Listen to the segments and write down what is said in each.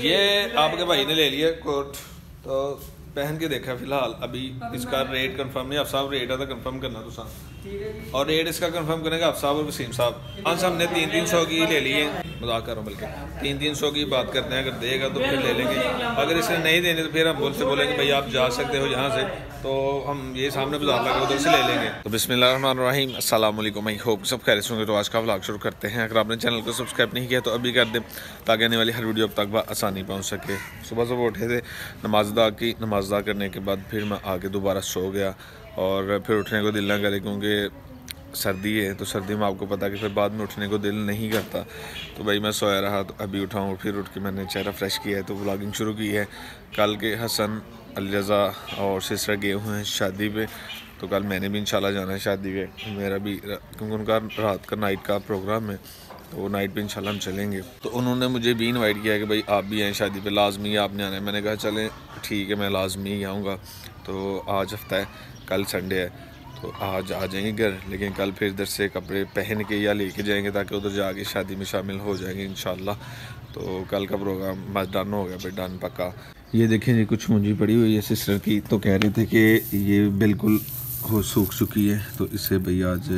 ये आपके भाई ने ले लिया कोट, तो पहन के देखा फिलहाल। अभी इसका रेट कंफर्म नहीं, आप साहब रेट आता कंफर्म करना तो साहब, और रेट इसका कंफर्म करेंगे आप साहब और वसीम साहब। आज हमने 300 की ले ली है, मजाक कर रहा हूँ, बल्कि 300 की बात करते हैं। अगर देगा तो फिर ले लेंगे, अगर इसने नहीं देने तो फिर हम उनसे बोलेंगे भाई आप जा सकते हो यहाँ से, तो हम ये सामने बाजार लगे उधर से ले लेंगे। तो बिस्मिल्लाहिर्रहमानिर्रहीम, अस्सलाम वालेकुम, आई होप सब खैरियत होंगे। तो आज का व्लॉग शुरू करते हैं। अगर आपने चैनल को सब्सक्राइब नहीं किया तो अभी कर दें, ताकि आने वाली हर वीडियो अब तक आसानी पहुँच सके। सुबह सुबह उठे थे, नमाज अदा की, नमाज अदा करने के बाद फिर मैं आके दोबारा सो गया, और फिर उठने को दिल ना करे क्योंकि सर्दी है। तो सर्दी में आपको पता है कि फिर बाद में उठने को दिल नहीं करता। तो भाई मैं सोया रहा, तो अभी उठाऊँ, फिर उठ के मैंने चेहरा फ्रेश किया है, तो व्लॉगिंग शुरू की है। कल के हसन, अली रज़ा और सिस्टर गए हुए हैं शादी पे, तो कल मैंने भी इंशाल्लाह जाना है शादी पे। मेरा भी, क्योंकि उनका रात का नाइट का प्रोग्राम है, तो वो नाइट पे इंशाल्लाह हम चलेंगे। तो उन्होंने मुझे भी इनवाइट किया है कि भाई आप भी आएँ शादी पे, लाजमी आपने आना है। मैंने कहा चलें ठीक है, मैं लाजमी ही आऊँगा। तो आज हफ्ता है, कल संडे है, तो आज आ जाएंगे घर, लेकिन कल फिर इधर से कपड़े पहन के या लेके जाएंगे, ताकि उधर जाके शादी में शामिल हो जाएंगे इंशाल्लाह। तो कल का प्रोग्राम बस डन हो गया भाई, डन पक्का। ये देखें जी, कुछ मुंजी पड़ी हुई है सिस्टर की, तो कह रहे थे कि ये बिल्कुल हो सूख चुकी है, तो इससे भाई आज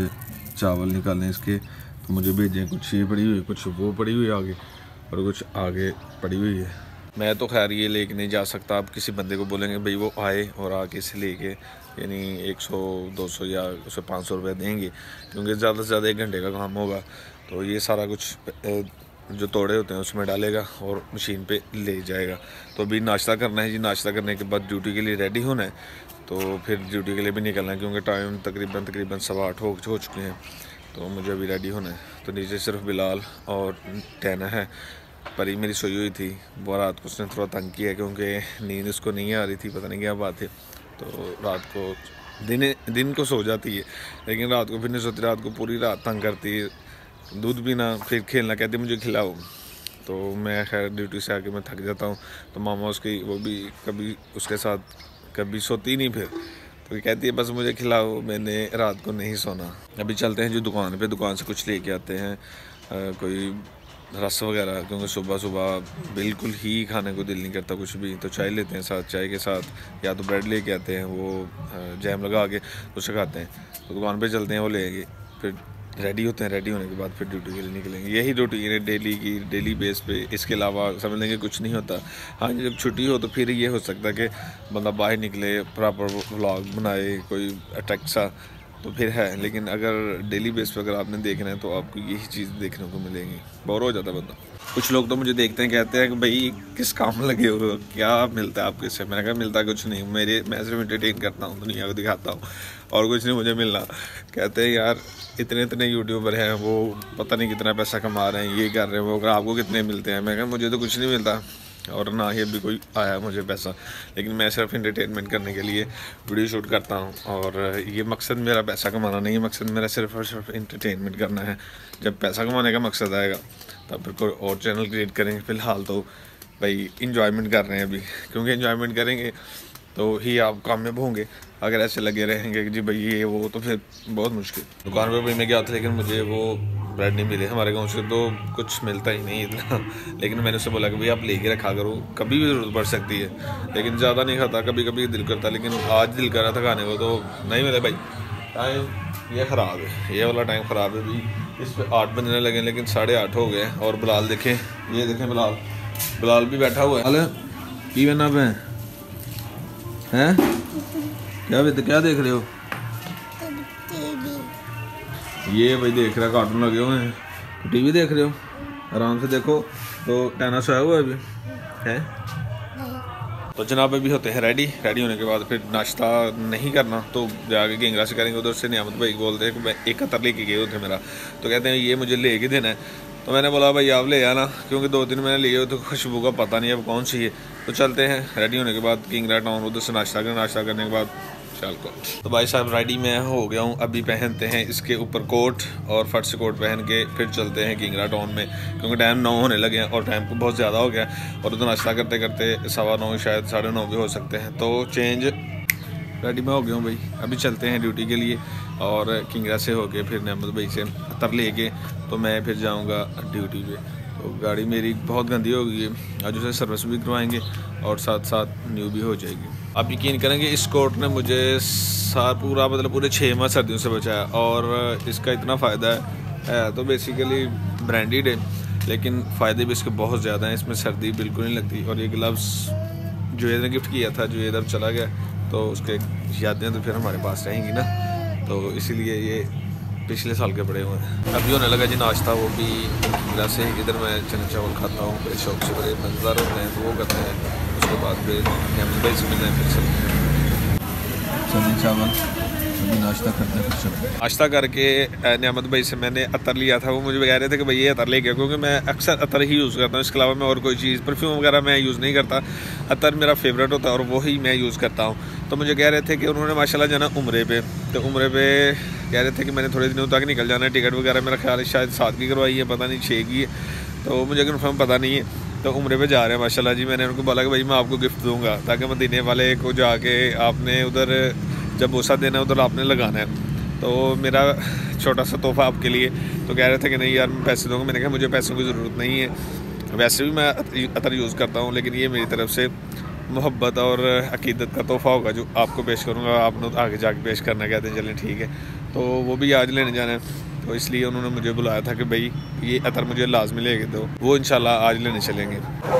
चावल निकालें इसके, तो मुझे भेजें। कुछ ये पड़ी हुई है, कुछ वो पड़ी हुई है आगे, और कुछ आगे पड़ी हुई है। मैं तो खैर ये लेके नहीं जा सकता, आप किसी बंदे को बोलेंगे भाई वो आए और आके इसे लेके, यानी 100-200 या उसे 500 रुपये देंगे, क्योंकि ज़्यादा से ज़्यादा 1 घंटे का काम होगा। तो ये सारा कुछ जो तोड़े होते हैं उसमें डालेगा और मशीन पे ले जाएगा। तो अभी नाश्ता करना है जी, नाश्ता करने के बाद ड्यूटी के लिए रेडी होना है, तो फिर ड्यूटी के लिए भी निकलना है, क्योंकि टाइम तकरीबन 7-8 हो चुके हैं। तो मुझे अभी रेडी होना है। तो नीचे सिर्फ बिलाल और टैना है। परी मेरी सोई हुई थी, वो रात को उसने थोड़ा तंग किया, क्योंकि नींद उसको नहीं आ रही थी, पता नहीं क्या बात है। तो रात को दिन को सो जाती है, लेकिन रात को फिर नहीं सोती, रात को पूरी रात तंग करती है। दूध पीना, फिर खेलना, कहती मुझे खिलाओ। तो मैं खैर ड्यूटी से आके मैं थक जाता हूँ, तो मामा उसकी, वो भी कभी उसके साथ कभी सोती नहीं, फिर तो कहती है बस मुझे खिलाओ, मैंने रात को नहीं सोना। अभी चलते हैं जो दुकान पे, दुकान से कुछ लेके आते हैं, कोई रस वगैरह, क्योंकि सुबह सुबह बिल्कुल ही खाने को दिल नहीं करता कुछ भी। तो चाय लेते हैं साथ, चाय के साथ या तो ब्रेड लेके आते हैं, वो जैम लगा के उसे खाते हैं। तो दुकान पे चलते हैं, वो लेंगे, फिर रेडी होते हैं। रेडी होने के बाद फिर ड्यूटी के लिए निकलेंगे। यही रूटीन है डेली की, डेली बेस पे। इसके अलावा समझ लेंगे कुछ नहीं होता। हाँ, जब छुट्टी हो तो फिर ये हो सकता है कि बंदा बाहर निकले, प्रॉपर व्लॉग बनाए, कोई अटैक सा, तो फिर है। लेकिन अगर डेली बेस पे अगर आपने देखना है तो आपको यही चीज़ देखने को मिलेंगी। बोर हो जाता है बंदा। कुछ लोग तो मुझे देखते हैं, कहते हैं कि भाई किस काम लगे हो, क्या मिलता है आपको इससे। मैंने कहा मिलता कुछ नहीं, मैं सिर्फ एंटरटेन करता हूँ, दुनिया को दिखाता हूँ, और कुछ नहीं मुझे मिलना। कहते हैं यार इतने यूट्यूबर हैं, वो पता नहीं कितना पैसा कमा रहे हैं, ये कर रहे हैं, वो, अगर आपको कितने मिलते हैं। मैं कहा मुझे तो कुछ नहीं मिलता, और ना ही अभी कोई आया मुझे पैसा, लेकिन मैं सिर्फ एंटरटेनमेंट करने के लिए वीडियो शूट करता हूँ। और ये मकसद मेरा पैसा कमाना नहीं है, मकसद मेरा सिर्फ और सिर्फ एंटरटेनमेंट करना है। जब पैसा कमाने का मकसद आएगा तब फिर कोई और चैनल क्रिएट करेंगे। फ़िलहाल तो भाई इंजॉयमेंट कर रहे हैं अभी, क्योंकि इंजॉयमेंट करेंगे तो ही आप कामयाब होंगे। अगर ऐसे लगे रहेंगे कि जी भाई ये वो, तो फिर बहुत मुश्किल। दुकान पर भी मैं गया था, लेकिन मुझे वो ब्रेड नहीं मिले। हमारे गांव से तो कुछ मिलता ही नहीं इतना, लेकिन मैंने उससे बोला कि भाई आप लेके रखा करो, कभी भी ज़रूरत पड़ सकती है। लेकिन ज़्यादा नहीं खाता, कभी कभी दिल करता, लेकिन आज दिल कर रहा था खाने को, तो नहीं मिले भाई। टाइम ये ख़राब है, ये वाला टाइम ख़राब है भी। इस पर 8 बजने लगे, लेकिन 8:30 हो गए। और बिलाल देखें, ये देखें बिलाल भी बैठा हुआ है। की बना पे हैं, क्या देख रहे हो? ये भाई देख रहा है, कार्टून लगे हुए हैं, टीवी देख रहे हो, आराम से देखो। तो टैना सोया हुआ है अभी है। तो जनाब अभी होते हैं रेडी होने के बाद फिर नाश्ता नहीं करना, तो जाके गेंगरा से करेंगे। उधर से नियामत भाई बोलते हैं कि मैं एक कतर लेके गए थे मेरा, तो कहते हैं ये मुझे ले के देना है। तो मैंने बोला भाई आप ले आना, क्योंकि 2-3 मैंने लिए हो, तो खुशबू का पता नहीं अब कौन सी है। तो चलते हैं रेडी होने के बाद किंगरा टाउन, उधर से नाश्ता करने के बाद चल को। तो भाई साहब रेडी मैं हो गया हूँ। अभी पहनते हैं इसके ऊपर कोट, और फट से कोट पहन के फिर चलते हैं किंगरा टाउन में, क्योंकि टाइम 9 होने लगे हैं और टाइम बहुत ज़्यादा हो गया। और उधर नाश्ता करते करते 9:15 शायद 9:30 भी हो सकते हैं। तो चेंज रेडी में हो गया हूँ भाई। अभी चलते हैं ड्यूटी के लिए, और किंगरा से होके फिर नियामत भाई से अतर लेके तो मैं फिर जाऊँगा ड्यूटी पे। तो गाड़ी मेरी बहुत गंदी हो गई है, आज उसे सर्विस भी करवाएंगे और साथ साथ न्यू भी हो जाएगी। आप यकीन करेंगे इस कोट ने मुझे पूरे 6 माह सर्दियों से बचाया और इसका इतना फ़ायदा है तो बेसिकली ब्रांडेड है, लेकिन फ़ायदे भी इसके बहुत ज़्यादा हैं। इसमें सर्दी बिल्कुल नहीं लगती। और ये ग्लव्स जुएद ने गिफ्ट किया था, जुएद अब चला गया तो उसके यादें तो फिर हमारे पास रहेंगी ना, तो इसीलिए ये पिछले साल के पड़े हुए हैं। अभी होने लगा जी नाश्ता, वो भी खीरा से। इधर मैं चने चावल खाता हूँ बड़े शौक से, बड़े मज़ेदार होते हैं तो वो करते हैं। उसके बाद फिर भाई से मिलते हैं, फिर चने चावल अभी नाश्ता करते हैं। फिर नाश्ता करके नियामत भाई से मैंने अतर लिया था। वो मुझे कह रहे थे कि भाई ये अतर ले गया, क्योंकि मैं अक्सर अतर ही यूज़ करता हूँ, इसके अलावा मैं और कोई चीज़ परफ्यूम वगैरह मैं यूज़ नहीं करता। अतर मेरा फेवरेट होता है और वही मैं यूज़ करता हूँ। तो मुझे कह रहे थे कि उन्होंने माशाल्लाह जाना उम्रे पे, तो उम्रे पे कह रहे थे कि मैंने थोड़े दिनों तक निकल जाना है। टिकट वगैरह मेरा ख्याल है शायद 7 की करवाई है, पता नहीं 6 की है, तो मुझे कन्फर्म पता नहीं है। तो उम्रे पे जा रहे हैं माशाल्लाह जी। मैंने उनको बोला कि भाई मैं आपको गिफ्ट दूंगा, ताकि मदीने वाले को जाके आपने उधर जब बोसा देना है उधर आपने लगाना है, तो मेरा छोटा सा तोहफा आपके लिए। तो कह रहे थे कि नहीं यार मैं पैसे दूँगा। मैंने कहा मुझे पैसों की ज़रूरत नहीं है, वैसे भी मैं अतर यूज़ करता हूँ, लेकिन ये मेरी तरफ से मोहब्बत और अकीदत का तोहफ़ा होगा जो आपको पेश करूँगा, आपने आगे जाके पेश करना। कहते हैं चलें ठीक है। तो वो भी आज लेने जाना है, तो इसलिए उन्होंने मुझे बुलाया था कि भाई ये अतर मुझे लाजमी लेके दो। वो इंशाल्लाह आज लेने चलेंगे।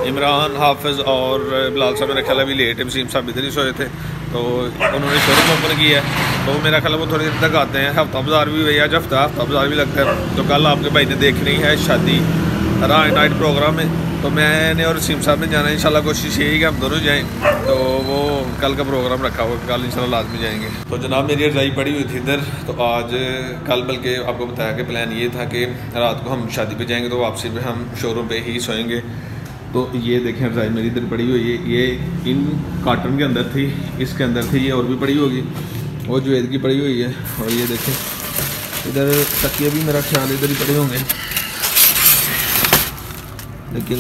इमरान, हाफिज़ और बिलाल साहब मेरा ख्याल अभी लेट है, वसीम साहब इधर ही सोए थे, तो उन्होंने शोरूम ओपन किया है, तो मेरा ख्याल वो थोड़ी देर तक आते हैं। हफ्ता बाज़ार भी भैया, आज हफ्ता बाज़ार भी लगता है। तो कल आपके भाई ने देखनी है शादी, नाइट प्रोग्राम है, तो मैंने और वसीम साहब ने जाना है। इंशाल्लाह कोशिश यही कि हम दोनों जाएं, तो वो कल का प्रोग्राम रखा हुआ, कल इंशाल्लाह लाजमी जाएंगे। तो जनाब मेरी रज़ाई पड़ी हुई थी इधर, तो आज कल बल्कि आपको बताया कि प्लान ये था कि रात को हम शादी पे जाएंगे, तो वापसी पे हम शोरूम पे ही सोएंगे। तो ये देखें रज़ाई मेरी इधर पड़ी हुई है, ये इन कार्टन के अंदर थी, इसके अंदर थी, ये और भी पड़ी होगी, वो जुएद की पड़ी हुई है। और ये देखें इधर तकिए भी मेरा ख्याल इधर ही पड़े होंगे, लेकिन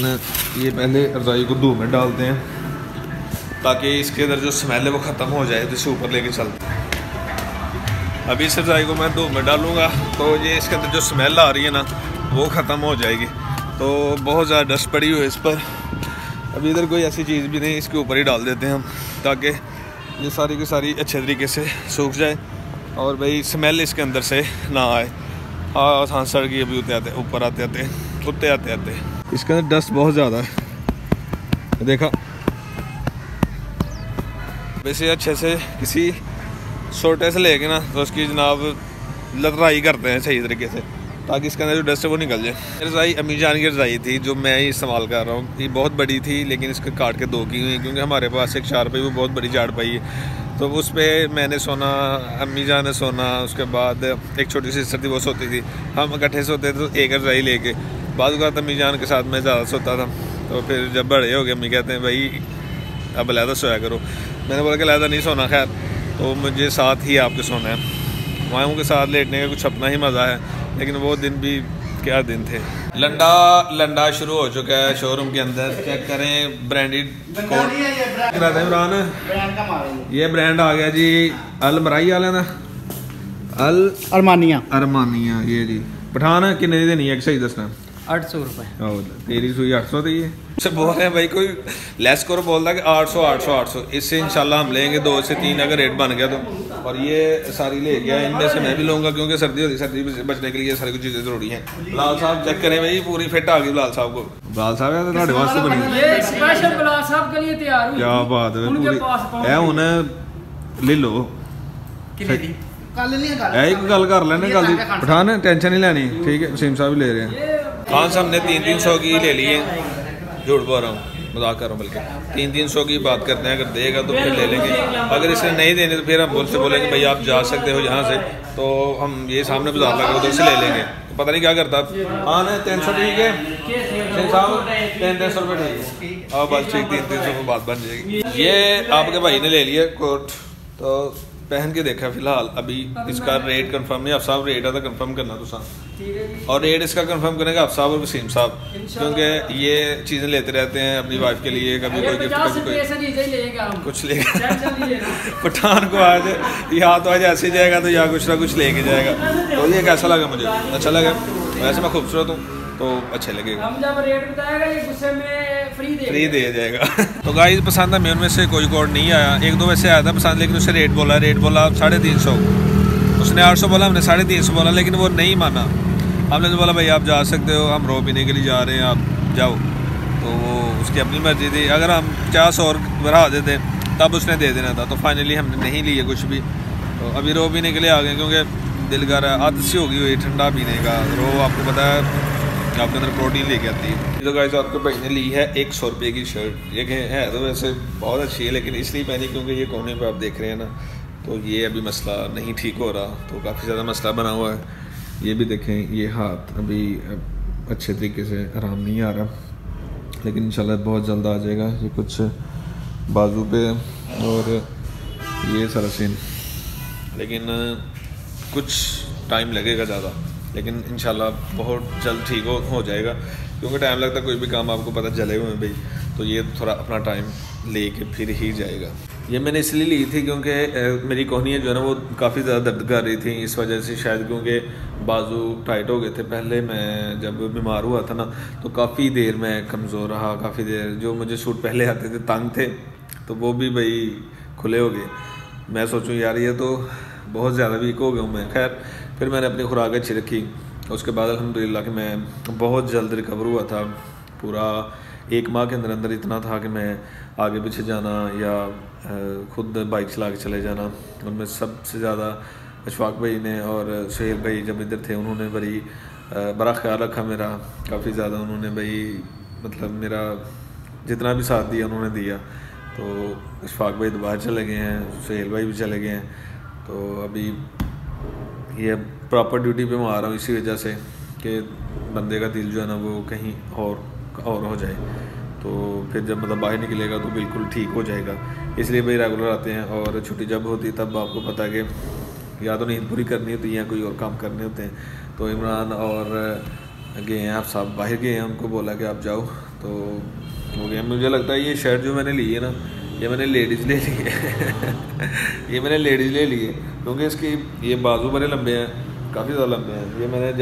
ये पहले रज़ाई को धूप में डालते हैं ताकि इसके अंदर जो स्मेल है वो ख़त्म हो जाए, जिससे ऊपर लेके चलते हैं। अभी इस रज़ाई को मैं धूप में डालूँगा तो ये इसके अंदर जो स्मेल आ रही है ना वो ख़त्म हो जाएगी। तो बहुत ज़्यादा डस्ट पड़ी हुई है इस पर। अभी इधर कोई ऐसी चीज़ भी नहीं, इसके ऊपर ही डाल देते हैं हम, ताकि ये सारी की सारी अच्छे तरीके से सूख जाए और भाई स्मेल इसके अंदर से ना आए। हाँ सड़ गई अभी ऊपर आते आते इसके अंदर डस्ट बहुत ज़्यादा है। देखा वैसे अच्छे से किसी सोटे से लेके ना तो उसकी जनाब लतराई करते हैं सही तरीके से, ताकि इसके अंदर जो डस्ट है वो निकल जाए। रज़ाई अम्मी जान की रज़ाई थी जो मैं ही इस्तेमाल कर रहा हूँ। ये बहुत बड़ी थी, लेकिन इसके काट के 2 की हुई, क्योंकि हमारे पास एक 4 वो बहुत बड़ी चार पाई है, तो उस पर मैंने सोना, अम्मी जान ने सोना, उसके बाद एक छोटी सी सिस्टर थी वो सोती थी, हम इकट्ठे सोते थे। तो एक रज़ाई लेके बाद का अम्मी जान के साथ मैं ज़्यादा सोता था। तो फिर जब बड़े हो गए अम्मी कहते हैं भाई अब अलहदा सोया करो। मैंने बोला कि अलहदा नहीं सोना, खैर तो मुझे साथ ही आपके सोना है। मायों के साथ लेटने का कुछ अपना ही मज़ा है, लेकिन वो दिन भी क्या दिन थे। लंडा शुरू हो चुका है शोरूम के अंदर। चेक करें ब्रांडेड कोट इमरान, ये ब्रांड आ गया जी अल मराई वाले ना, अल अरमानिया ये जी। पठान किन्ने देनी है सही दसना? 800 रुपये। तेरी सुई 800 दी है। से बोल रहे हैं भाई कोई लेस करो, बोल रहा कि 800 इससे इंशाल्लाह हम लेंगे 2 से 3 अगर रेट बन गया तो। और ये सारी ले गया, इनमें से मैं भी लूँगा क्योंकि सर्दी होती है, सर्दी से बचने के लिए सारी कुछ चीज़ें जरूरी हैं। बिलाल साहब चेक करें भाई, पूरी फिट आ गई बिलाल साहब को। बिलाल साहब है तो वास्ते बनी, ये स्पेशल बिलाल साहब के लिए तैयार हुई। क्या बात है, पूरी है उन्हें ले लो एक गल कर लेने गल दी पठान, टेंशन नहीं लेनी ठीक है। वसीम साहब भी ले रहे हैं। खान साहब ने 300 की ले लिए, झूठ बोल रहा हूँ, मजाक कर रहा हूँ, बल्कि 300 की बात करते हैं। अगर देगा तो फिर ले लेंगे, अगर इसने नहीं देने तो फिर हम उससे बोलेंगे भाई आप जा सकते हो यहाँ से, तो हम ये सामने बाजार लगा उधर से ले लेंगे। तो पता नहीं क्या करता। हाँ नहीं 300 ठीक है साहब, 300 रुपये ठीक है। और बस ठीक 300 में बात बन जाएगी। ये आपके भाई ने ले लिया कोट, तो पहन के देखा फिलहाल अभी इसका रेट कंफर्म नहीं। आप साहब रेट आता कंफर्म करना तो साहब, और रेट इसका कंफर्म करेगा आप साहब और वसीम साहब, क्योंकि ये चीज़ें लेते रहते हैं अपनी वाइफ के लिए, कभी कोई गिफ्ट कभी कोई कुछ लेगा। पठान को आज या तो आज ऐसे जाएगा तो या कुछ ना कुछ लेके जाएगा। तो ये कैसा लगा मुझे, अच्छा लगा। वैसे मैं खूबसूरत हूँ तो अच्छे लगेगा। हम जब रेट बताएगा ये गुस्से में फ्री दे जाएगा। तो गाइस पसंद हमें उनमें से कोई कोड नहीं आया, एक दो वैसे आया था पसंद, लेकिन उससे रेट बोला 350, उसने 800 बोला, हमने 350 बोला, लेकिन वो नहीं माना। हमने तो बोला भाई आप जा सकते हो, हम रो पीने के लिए जा रहे हैं, आप जाओ। तो वो उसकी अपनी मर्जी थी, अगर हम 50 और बढ़ा देते तब उसने दे देना था। तो फाइनली हमने नहीं लिए कुछ भी, तो अभी रो पीने के लिए आ गए, क्योंकि दिल कर रहा है, आदत सी होगी हुई ठंडा पीने का। रो आपको पता है आपके अंदर प्रोटीन लेके आती है। तो गाइस आपके भाई ने ली है 100 रुपये की शर्ट। ये है तो वैसे बहुत अच्छी है, लेकिन इसलिए पहनी क्योंकि ये कोने पे आप देख रहे हैं ना, तो ये अभी मसला नहीं ठीक हो रहा, तो काफ़ी ज़्यादा मसला बना हुआ है। ये भी देखें, ये हाथ अभी अच्छे तरीके से आराम नहीं आ रहा, लेकिन इंशाल्लाह बहुत जल्द आ जाएगा। ये कुछ बाजू पे और ये सारा सीन, लेकिन कुछ टाइम लगेगा ज़्यादा, लेकिन इंशाल्लाह बहुत जल्द ठीक हो जाएगा। क्योंकि टाइम लगता है कोई भी काम, आपको पता चले हुए भाई, तो ये थोड़ा अपना टाइम लेके फिर ही जाएगा। ये मैंने इसलिए ली थी क्योंकि मेरी कोहनियाँ जो है ना वो काफ़ी ज़्यादा दर्द कर रही थी, इस वजह से शायद, क्योंकि बाजू टाइट हो गए थे। पहले मैं जब बीमार हुआ था ना, तो काफ़ी देर मैं कमज़ोर रहा, काफ़ी देर जो मुझे सूट पहले आते थे तंग थे, तो वो भी भाई खुले हो गए। मैं सोचूं यार ये तो बहुत ज़्यादा वीक हो गया हूँ मैं। खैर फिर मैंने अपनी खुराक अच्छी रखी, उसके बाद अल्हम्दुलिल्लाह कि मैं बहुत जल्द रिकवर हुआ था। पूरा 1 माह के अंदर अंदर इतना था कि मैं आगे पीछे जाना या ख़ुद बाइक चला के चले जाना। उनमें सबसे ज़्यादा अशफाक भाई ने और सुहेल भाई जब इधर थे, उन्होंने बड़ा ख्याल रखा मेरा, काफ़ी ज़्यादा उन्होंने भाई मतलब मेरा जितना भी साथ दिया उन्होंने दिया। तो अशफाक भाई दोबारा चले गए हैं, सुहेल भाई भी चले गए हैं, तो अभी ये प्रॉपर ड्यूटी पे मैं आ रहा हूँ, इसी वजह से कि बंदे का दिल जो है ना वो कहीं और हो जाए, तो फिर जब मतलब बाहर निकलेगा तो बिल्कुल ठीक हो जाएगा। इसलिए भाई रेगुलर आते हैं, और छुट्टी जब होती है तब आपको पता है कि या तो नींद पूरी करनी होती है या कोई और काम करने होते हैं। तो इमरान और गए हैं, आप साहब बाहर गए हैं, उनको बोला कि आप जाओ, तो हो गया। मुझे लगता है ये शर्ट जो मैंने ली है ना, ये मैंने लेडीज़ ले ली है ये मैंने लेडीज़ ले ली है, क्योंकि इसकी ये बाजू बड़े लंबे हैं, काफ़ी ज़्यादा लंबे हैं। ये मैंने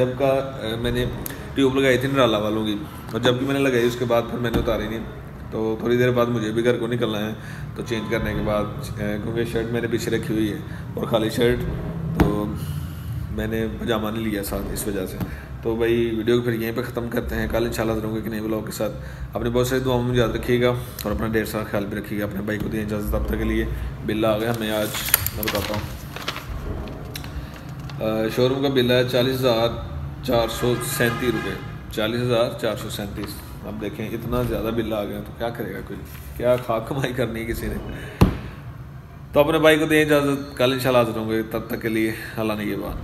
मैंने ट्यूब लगाई थी निराला वालों की, और जब भी मैंने लगाई उसके बाद फिर मैंने उतारी नहीं। तो थोड़ी देर बाद मुझे भी घर को निकलना है, तो चेंज करने के बाद, क्योंकि शर्ट मेरे पीछे रखी हुई है और खाली शर्ट, तो मैंने पजामा नहीं लिया साथ, इस वजह से। तो भाई वीडियो को फिर यहीं पे ख़त्म करते हैं। कल इंशाल्लाह ज़रूर कि नए ब्लॉग के साथ। अपने बहुत सारी दुआओं में याद रखिएगा, और अपना ढेर सारा ख्याल भी रखिएगा। अपने भाई को दिए इजाज़त तब तक के लिए। बिल आ गया हमें आज, मैं बताता हूँ। शोरूम का बिल है 40,437 रुपये, 40,437। अब देखें इतना ज़्यादा बिल आ गया, तो क्या करेगा कोई, क्या खाक कमाई करनी है किसी ने। तो अपने भाई को दें इजाज़त, कल इंशाल्लाह हाज़िर होंगे, तब तक के लिए अल्लाह ने ये बात।